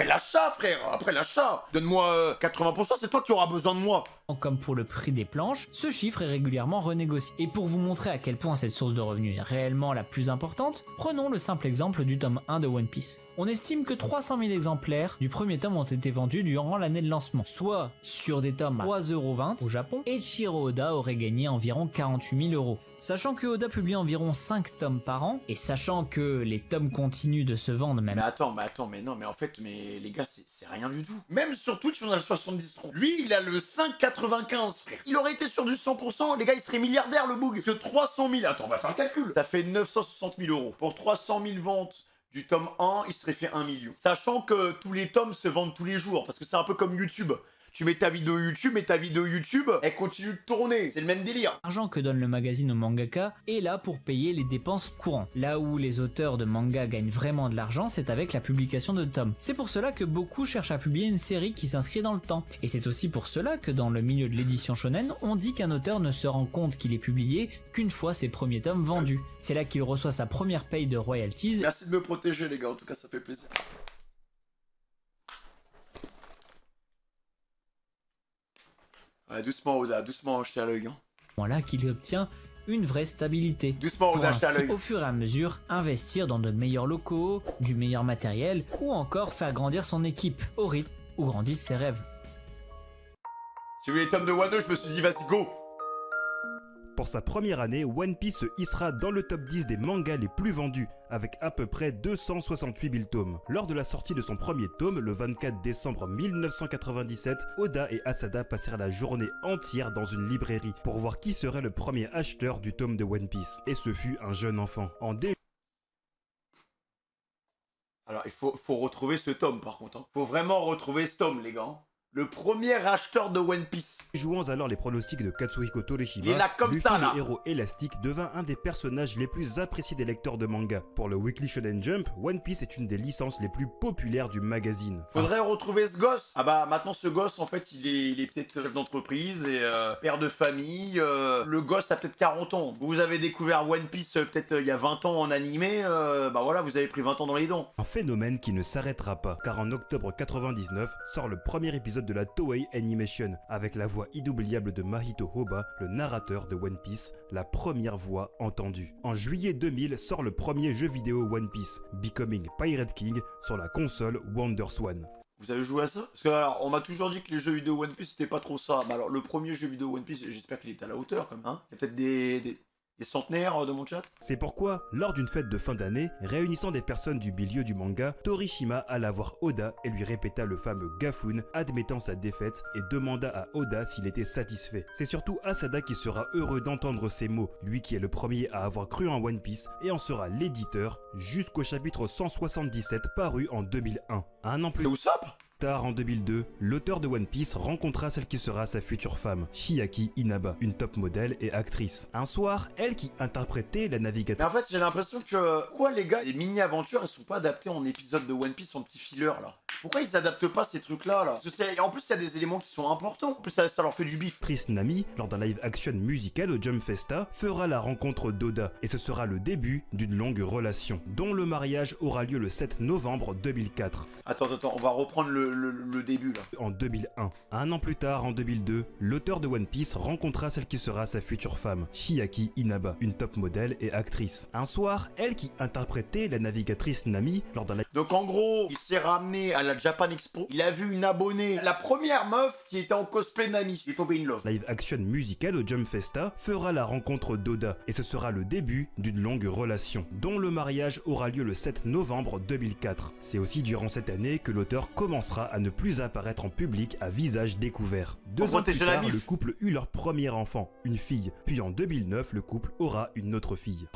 l'achat frère, après l'achat, donne-moi 80%, c'est toi qui auras besoin de moi. Comme pour le prix des planches, ce chiffre est régulièrement renégocié. Et pour vous montrer à quel point cette source de revenus est réellement la plus importante, prenons le simple exemple du tome 1 de One Piece. On estime que 300 000 exemplaires du premier tome ont été vendus durant l'année de lancement, soit sur des tomes à 3,20 € au Japon, et Eiichiro Oda aurait gagné environ 48 000 €. Sachant que Oda publie environ 5 tomes par an, et sachant que les tomes continuent de se vendre même... Mais en fait, les gars, c'est rien du tout. Même sur Twitch, on a le 70 troncs. Lui, il a le 5,95, frère. Il aurait été sur du 100%, les gars, il serait milliardaire, le boug. Parce que 300 000, attends, on va faire le calcul. Ça fait 960 000 €. Pour 300 000 ventes du tome 1, il serait fait 1 million. Sachant que tous les tomes se vendent tous les jours, parce que c'est un peu comme YouTube. Tu mets ta vidéo YouTube et ta vidéo YouTube, elle continue de tourner. C'est le même délire. L'argent que donne le magazine au mangaka est là pour payer les dépenses courantes. Là où les auteurs de manga gagnent vraiment de l'argent, c'est avec la publication de tomes. C'est pour cela que beaucoup cherchent à publier une série qui s'inscrit dans le temps. Et c'est aussi pour cela que dans le milieu de l'édition shonen, on dit qu'un auteur ne se rend compte qu'il est publié qu'une fois ses premiers tomes vendus. C'est là qu'il reçoit sa première paye de royalties. Merci de me protéger les gars, en tout cas ça fait plaisir. Ouais, doucement Oda, doucement, jetez à l'œil. Hein. Voilà qu'il obtient une vraie stabilité. Doucement Oda, jetez à l'œil. Au fur et à mesure, investir dans de meilleurs locaux, du meilleur matériel, ou encore faire grandir son équipe au rythme où grandissent ses rêves. J'ai vu les tomes de Wano, je me suis dit vas-y go. Pour sa première année, One Piece se hissera dans le top 10 des mangas les plus vendus, avec à peu près 268 000 tomes. Lors de la sortie de son premier tome, le 24 décembre 1997, Oda et Asada passèrent la journée entière dans une librairie pour voir qui serait le premier acheteur du tome de One Piece. Et ce fut un jeune enfant. Alors, il faut retrouver ce tome, par contre. Hein. Faut vraiment retrouver ce tome, les gars. Le premier acheteur de One Piece. Jouons alors les pronostics de Katsuhiko Torishima. Il est là comme Luffy, ça, là. Le héros élastique, devint un des personnages les plus appréciés des lecteurs de manga. Pour le Weekly Shonen Jump, One Piece est une des licences les plus populaires du magazine. Faudrait retrouver ce gosse. Ah bah maintenant ce gosse en fait il est peut-être chef d'entreprise et père de famille. Le gosse a peut-être 40 ans. Vous avez découvert One Piece peut-être il y a 20 ans en animé. Bah voilà, vous avez pris 20 ans dans les dents. Un phénomène qui ne s'arrêtera pas, car en octobre 99 sort le premier épisode de la Toei Animation, avec la voix inoubliable de Mahito Hoba, le narrateur de One Piece, la première voix entendue. En juillet 2000 sort le premier jeu vidéo One Piece, Becoming Pirate King, sur la console WonderSwan. Vous avez joué à ça? Parce que alors, on m'a toujours dit que les jeux vidéo One Piece c'était pas trop ça. Mais alors le premier jeu vidéo One Piece, j'espère qu'il est à la hauteur quand même. Hein, il y a peut-être des centenaires de mon chat. C'est pourquoi, lors d'une fête de fin d'année, réunissant des personnes du milieu du manga, Torishima alla voir Oda et lui répéta le fameux Gafun, admettant sa défaite, et demanda à Oda s'il était satisfait. C'est surtout Asada qui sera heureux d'entendre ces mots, lui qui est le premier à avoir cru en One Piece, et en sera l'éditeur, jusqu'au chapitre 177 paru en 2001. Un an plus... C'est Usopp ? tard, en 2002, l'auteur de One Piece rencontra celle qui sera sa future femme, Chiaki Inaba, une top modèle et actrice. Un soir, elle qui interprétait la navigatrice. Mais en fait, j'ai l'impression que... Quoi les gars, les mini-aventures, elles sont pas adaptées en épisode de One Piece en petit filler là? Pourquoi ils adaptent pas ces trucs-là là? En plus, il y a des éléments qui sont importants. En plus, ça leur fait du bif. L'actrice Nami, lors d'un live action musical au Jump Festa, fera la rencontre d'Oda et ce sera le début d'une longue relation, dont le mariage aura lieu le 7 novembre 2004. Attends, on va reprendre le début là. En 2001. Un an plus tard, en 2002, l'auteur de One Piece rencontra celle qui sera sa future femme, Chiaki Inaba, une top modèle et actrice. Un soir, elle qui interprétait la navigatrice Nami lors d'un live... Donc en gros, il s'est ramené à la Japan Expo, il a vu une abonnée, la première meuf qui était en cosplay Nami, il est tombé in love. Live action musical au Jump Festa fera la rencontre d'Oda et ce sera le début d'une longue relation, dont le mariage aura lieu le 7 novembre 2004. C'est aussi durant cette année que l'auteur commencera à ne plus apparaître en public à visage découvert. 2 ans plus tard, le couple eut leur premier enfant, une fille, puis en 2009, le couple aura une autre fille.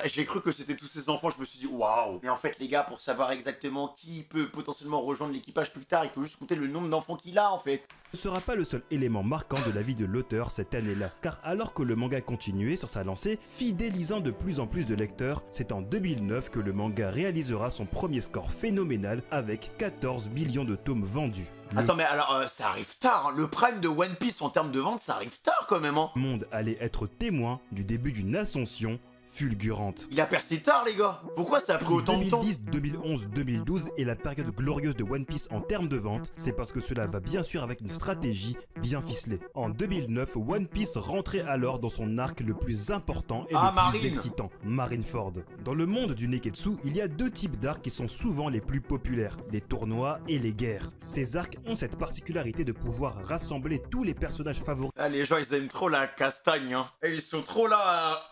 J'ai cru que c'était tous ces enfants, je me suis dit waouh. Mais en fait les gars, pour savoir exactement qui peut potentiellement rejoindre l'équipage plus tard, il faut juste compter le nombre d'enfants qu'il a en fait. Ce ne sera pas le seul élément marquant de la vie de l'auteur cette année-là, car alors que le manga continuait sur sa lancée, fidélisant de plus en plus de lecteurs, c'est en 2009 que le manga réalisera son premier score phénoménal avec 14 millions de tomes vendus. Attends mais alors ça arrive tard, hein. Le prime de One Piece en termes de vente ça arrive tard quand même hein. Le monde allait être témoin du début d'une ascension fulgurante. Il a percé tard les gars. Pourquoi ça a pris autant de temps? 2010, 2011, 2012 est la période glorieuse de One Piece en termes de vente, c'est parce que cela va bien sûr avec une stratégie bien ficelée. En 2009, One Piece rentrait alors dans son arc le plus important et le plus excitant, Marineford. Dans le monde du Neketsu, il y a 2 types d'arcs qui sont souvent les plus populaires, les tournois et les guerres. Ces arcs ont cette particularité de pouvoir rassembler tous les personnages favoris. Ah, les gens ils aiment trop la castagne hein. Et ils sont trop là.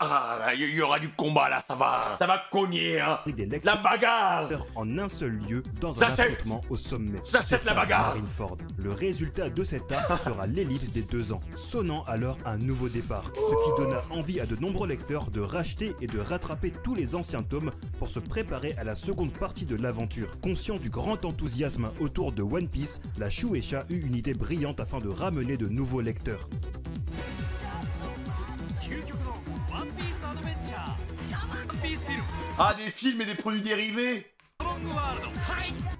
Il y aura du combat là, ça va cogner hein. La bagarre en un seul lieu dans un affrontement au sommet. J'achète la bagarre. Marineford. Le résultat de cet arc sera l'ellipse des 2 ans, sonnant alors un nouveau départ, ce qui donna envie à de nombreux lecteurs de racheter et de rattraper tous les anciens tomes pour se préparer à la seconde partie de l'aventure. Conscient du grand enthousiasme autour de One Piece, la Shueisha eut une idée brillante afin de ramener de nouveaux lecteurs. Ah, des films et des produits dérivés.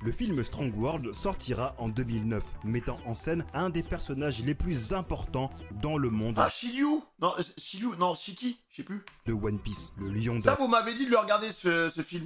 Le film Strong World sortira en 2009, mettant en scène un des personnages les plus importants dans le monde. Ah, Shiryu? Non, Shiki, je sais plus. De One Piece, le lion d'or. Ça, vous m'avez dit de le regarder ce film.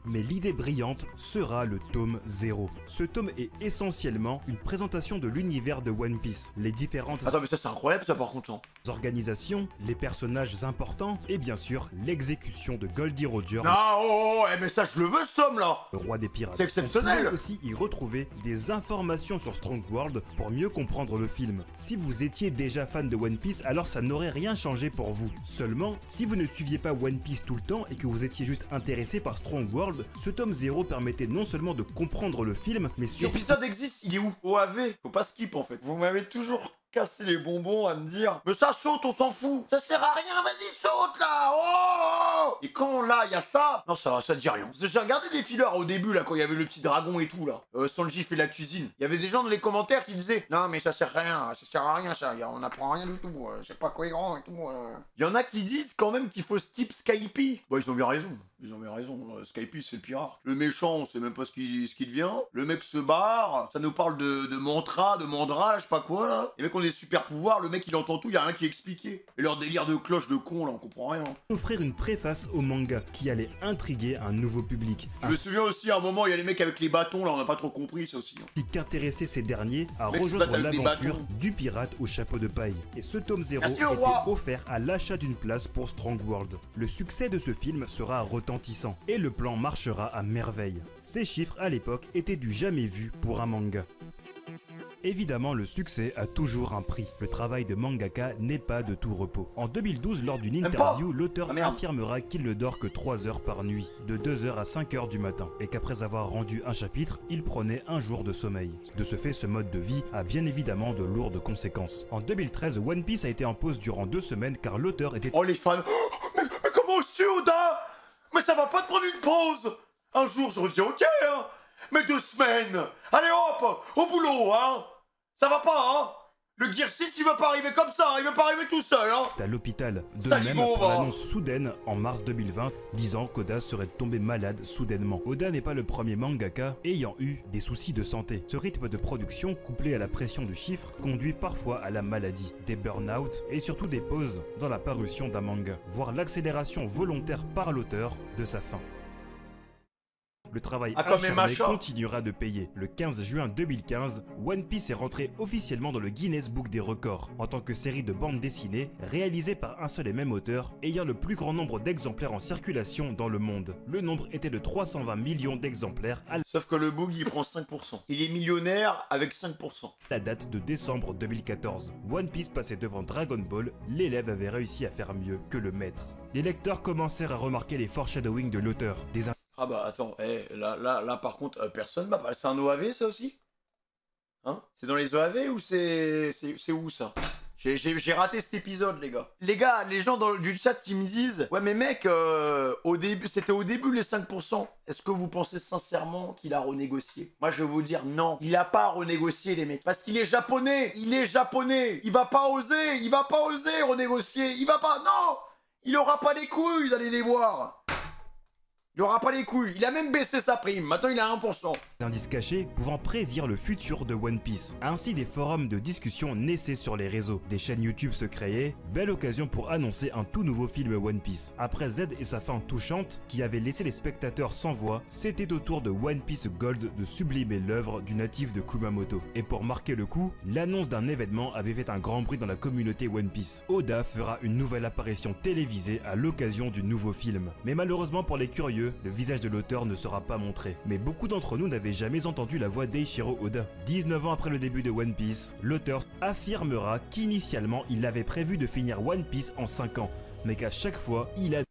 Mais l'idée brillante sera le tome 0. Ce tome est essentiellement une présentation de l'univers de One Piece, les différentes... Attends, mais ça c'est incroyable ça par contre. Hein. Organisations, les personnages importants et bien sûr l'exécution de Goldie Roger. Non, mais ça je le veux ce tome là. Le roi des pirates. C'est exceptionnel. On peut aussi y retrouver des informations sur Strong World pour mieux comprendre le film. Si vous étiez déjà fan de One Piece, alors ça n'aurait rien changé pour vous. Seulement, si vous ne suiviez pas One Piece tout le temps et que vous étiez juste intéressé par Strong World, ce tome 0 permettait non seulement de comprendre le film, mais surtout... L'épisode existe, il est où? OAV. Faut pas skip en fait. Vous m'avez toujours casser les bonbons à me dire mais ça saute, on s'en fout, ça sert à rien, vas-y saute là, oh. Et quand là il y a ça, non ça dit rien. J'ai regardé des fillers au début là quand il y avait le petit dragon et tout là, Sanji fait la cuisine, il y avait des gens dans les commentaires qui disaient non mais ça sert à rien ça, on apprend rien du tout, c'est pas cohérent et tout. Il y en a qui disent quand même qu'il faut skip Skype. Bon ils ont bien raison. Skype c'est le pirate. Le méchant on sait même pas ce qu'il devient. Le mec se barre, ça nous parle de mantra, de mandra, je sais pas quoi là. Les mecs ont des super pouvoirs, le mec il entend tout, y a rien qui est expliqué. Et leur délire de cloche de con là, on comprend rien. Offrir une préface au manga qui allait intriguer un nouveau public. Je me souviens aussi à un moment, il y a les mecs avec les bâtons là, on n'a pas trop compris ça aussi. Qui qu'intéressait ces derniers à rejoindre l'aventure du pirate au chapeau de paille. Et ce tome 0 était offert à l'achat d'une place pour Strong World. Le succès de ce film sera retentissant et le plan marchera à merveille. Ces chiffres à l'époque étaient du jamais vu pour un manga. Évidemment, le succès a toujours un prix. Le travail de mangaka n'est pas de tout repos. En 2012, lors d'une interview, l'auteur affirmera qu'il ne dort que 3 heures par nuit, de 2 heures à 5 heures du matin, et qu'après avoir rendu un chapitre, il prenait un jour de sommeil. De ce fait, ce mode de vie a bien évidemment de lourdes conséquences. En 2013, One Piece a été en pause durant 2 semaines car l'auteur était... Oh les fans, mais comment tu Oda? Mais ça va pas te prendre une pause? Un jour, j'aurais dit ok, hein. Mais 2 semaines. Allez hop, au boulot, hein. Ça va pas, hein. Le Gear 6, il veut pas arriver comme ça, il veut pas arriver tout seul, hein. À l'hôpital. De même pour l'annonce soudaine, en mars 2020, disant qu'Oda serait tombé malade soudainement. Oda n'est pas le premier mangaka ayant eu des soucis de santé. Ce rythme de production, couplé à la pression du chiffre, conduit parfois à la maladie, des burn-out et surtout des pauses dans la parution d'un manga, voire l'accélération volontaire par l'auteur de sa fin. Le travail acharné continuera de payer. Le 15 juin 2015, One Piece est rentré officiellement dans le Guinness Book des records en tant que série de bande dessinée réalisée par un seul et même auteur ayant le plus grand nombre d'exemplaires en circulation dans le monde. Le nombre était de 320 millions d'exemplaires. Sauf que le book il prend 5%. Il est millionnaire avec 5%. La date de décembre 2014. One Piece passait devant Dragon Ball, l'élève avait réussi à faire mieux que le maître. Les lecteurs commencèrent à remarquer les foreshadowing de l'auteur. Ah bah attends, là par contre, personne m'a parlé. C'est un OAV ça aussi? Hein? C'est dans les OAV ou c'est où ça? J'ai raté cet épisode les gars. Les gars, les gens du chat qui me disent ouais mais mec, c'était au début les 5%. Est-ce que vous pensez sincèrement qu'il a renégocié? Moi je vais vous dire non, il a pas renégocié les mecs. Parce qu'il est japonais, il va pas oser renégocier, il va pas, non. Il aura pas les couilles d'aller les voir. Il aura pas les couilles, il a même baissé sa prime, maintenant il a 1%. Indices cachés pouvant prédire le futur de One Piece. Ainsi des forums de discussion naissaient sur les réseaux, des chaînes YouTube se créaient, belle occasion pour annoncer un tout nouveau film One Piece. Après Z et sa fin touchante, qui avait laissé les spectateurs sans voix, c'était au tour de One Piece Gold de sublimer l'œuvre du natif de Kumamoto. Et pour marquer le coup, l'annonce d'un événement avait fait un grand bruit dans la communauté One Piece. Oda fera une nouvelle apparition télévisée à l'occasion du nouveau film. Mais malheureusement pour les curieux, le visage de l'auteur ne sera pas montré. Mais beaucoup d'entre nous n'avaient jamais entendu la voix d'Eiichiro Oda. 19 ans après le début de One Piece, l'auteur affirmera qu'initialement il avait prévu de finir One Piece en 5 ans, mais qu'à chaque fois il a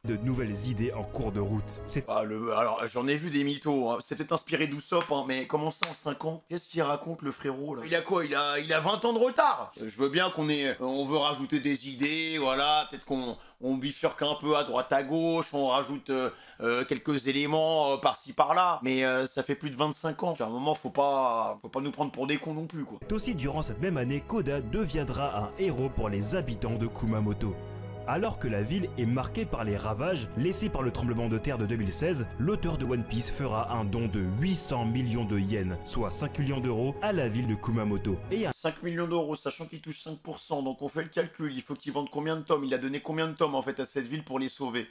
de nouvelles idées en cours de route. Alors j'en ai vu des mythos, hein. C'est peut-être inspiré d'Usopp, hein, mais comment ça en 5 ans? Qu'est-ce qu'il raconte le frérot là? Il a quoi? Il a 20 ans de retard. Je veux bien on veut rajouter des idées, voilà, peut-être qu'on bifurque un peu à droite à gauche, on rajoute quelques éléments par-ci par-là, mais ça fait plus de 25 ans. À un moment, faut pas nous prendre pour des cons non plus quoi. C'est aussi durant cette même année qu'Oda deviendra un héros pour les habitants de Kumamoto. Alors que la ville est marquée par les ravages laissés par le tremblement de terre de 2016, l'auteur de One Piece fera un don de 800 millions de yens, soit 5 millions d'euros, à la ville de Kumamoto. 5 millions d'euros, sachant qu'il touche 5%, donc on fait le calcul, il faut qu'il vende combien de tomes? Il a donné combien de tomes en fait à cette ville pour les sauver?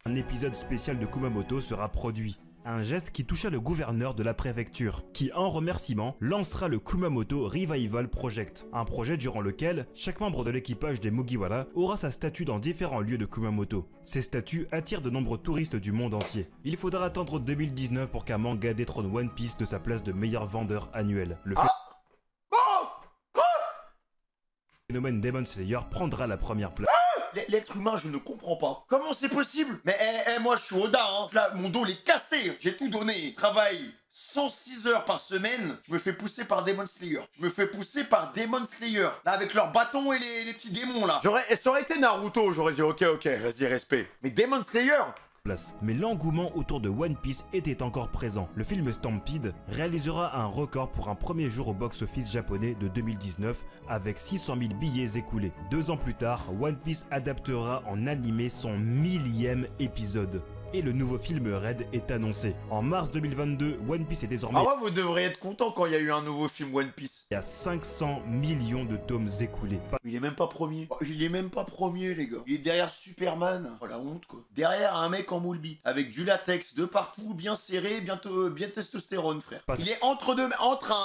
Un épisode spécial de Kumamoto sera produit. Un geste qui toucha le gouverneur de la préfecture, qui en remerciement lancera le Kumamoto Revival Project, un projet durant lequel chaque membre de l'équipage des Mugiwara aura sa statue dans différents lieux de Kumamoto. Ces statues attirent de nombreux touristes du monde entier. Il faudra attendre 2019 pour qu'un manga détrône One Piece de sa place de meilleur vendeur annuel. Le phénomène Demon Slayer prendra la première place. L'être humain, je ne comprends pas. Comment c'est possible? Mais moi je suis Oda, hein. Là, mon dos il est cassé. J'ai tout donné. Je travaille 106 heures par semaine. Je me fais pousser par Demon Slayer. Là, avec leurs bâtons et les petits démons là. Ça aurait été Naruto, j'aurais dit ok, vas-y, respect. Mais Demon Slayer? Mais l'engouement autour de One Piece était encore présent. Le film Stampede réalisera un record pour un premier jour au box-office japonais de 2019 avec 600 000 billets écoulés. 2 ans plus tard, One Piece adaptera en animé son 1000e épisode. Et le nouveau film Red est annoncé. En mars 2022, One Piece est désormais... Ah ouais, vous devriez être content quand il y a eu un nouveau film One Piece. Il y a 500 millions de tomes écoulés. Il est même pas premier. Les gars. Il est derrière Superman. Oh la honte quoi. Derrière un mec en moule bite. Avec du latex de partout, bien serré, bien testostérone frère. Il est entre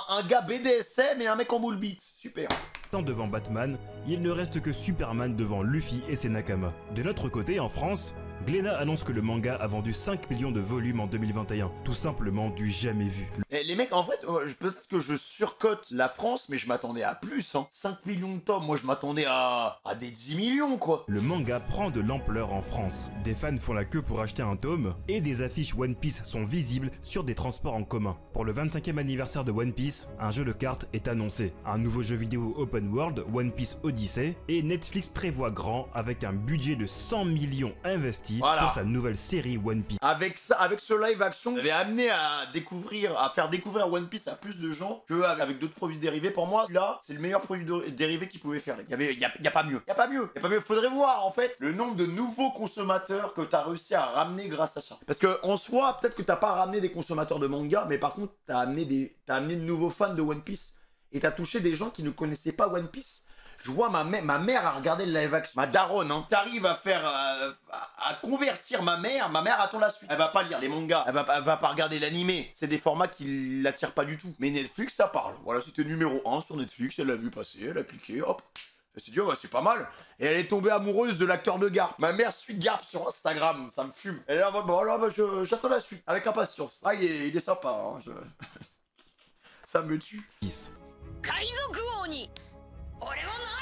un gars BDSM et un mec en moule bite. Super. Devant Batman, il ne reste que Superman devant Luffy et ses Nakama. De notre côté, en France, Glénat annonce que le manga a vendu 5 millions de volumes en 2021. Tout simplement du jamais vu. Les mecs, en fait, peut-être que je surcote la France, mais je m'attendais à plus, hein. 5 millions de tomes, moi je m'attendais à des 10 millions, quoi. Le manga prend de l'ampleur en France. Des fans font la queue pour acheter un tome, et des affiches One Piece sont visibles sur des transports en commun. Pour le 25e anniversaire de One Piece, un jeu de cartes est annoncé. Un nouveau jeu vidéo open world, One Piece Odyssey, et Netflix prévoit grand avec un budget de 100 millions investis pour sa nouvelle série One Piece. Avec ce live action, j'avais amené à faire découvrir One Piece à plus de gens qu'avec d'autres produits dérivés. Pour moi, là, c'est le meilleur produit dérivé qu'ils pouvaient faire. Il y a pas mieux. Il y a pas mieux. Faudrait voir, en fait, le nombre de nouveaux consommateurs que t'as réussi à ramener grâce à ça. Parce que, en soi, peut-être que t'as pas ramené des consommateurs de manga, mais par contre, t'as amené de nouveaux fans de One Piece. Et t'as touché des gens qui ne connaissaient pas One Piece. Je vois ma mère a regardé le live action. Ma daronne, hein. T'arrives à faire, à convertir ma mère attend la suite. Elle va pas lire les mangas, elle va pas regarder l'animé. C'est des formats qui l'attirent pas du tout. Mais Netflix, ça parle. Voilà, c'était numéro 1 sur Netflix, elle l'a vu passer, elle a cliqué, hop. Elle s'est dit, oh bah c'est pas mal. Et elle est tombée amoureuse de l'acteur de Garp. Ma mère suit Garp sur Instagram, ça me fume. Elle est là, bon là, j'attends la suite, avec impatience. Ah, il est sympa, hein. Ça me tue. 海賊王に俺はな